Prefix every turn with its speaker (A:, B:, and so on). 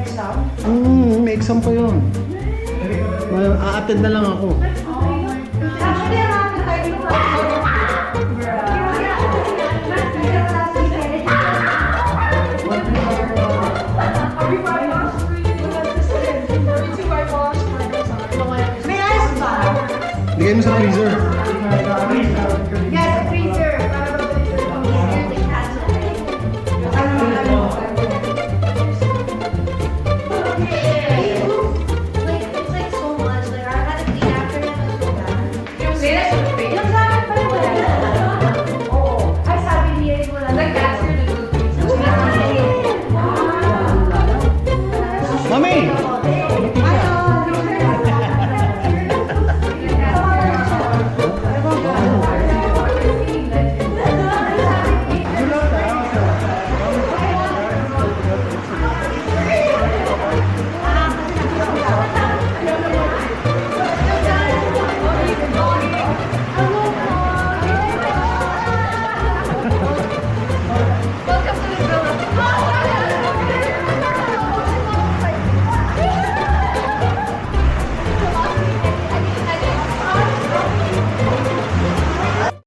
A: exam?
B: May exam pa yun. A-attend na lang ako.
A: Actually, marami tayo dito. May ice ba?
B: Ligay mo sa freezer.